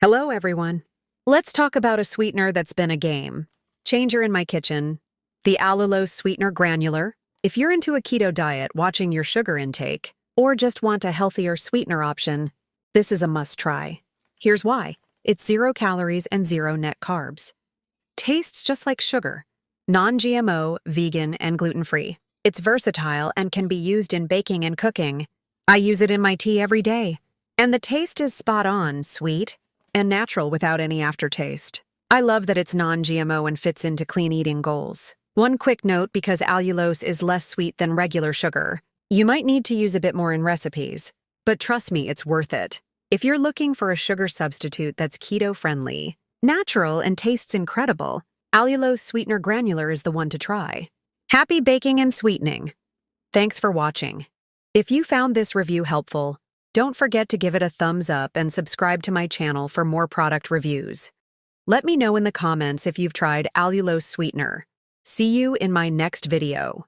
Hello, everyone. Let's talk about a sweetener that's been a game changer in my kitchen, the Allulose Sweetener Granular. If you're into a keto diet, watching your sugar intake, or just want a healthier sweetener option, this is a must-try. Here's why. It's 0 calories and 0 net carbs. Tastes just like sugar. Non-GMO, vegan, and gluten-free. It's versatile and can be used in baking and cooking. I use it in my tea every day. And the taste is spot on, sweet and natural without any aftertaste. I love that it's non-GMO and fits into clean eating goals. One quick note, because allulose is less sweet than regular sugar, you might need to use a bit more in recipes, but trust me, it's worth it. If you're looking for a sugar substitute that's keto-friendly, natural, and tastes incredible, Allulose Sweetener Granular is the one to try. Happy baking and sweetening! Thanks for watching. If you found this review helpful, don't forget to give it a thumbs up and subscribe to my channel for more product reviews. Let me know in the comments if you've tried Allulose Sweetener. See you in my next video.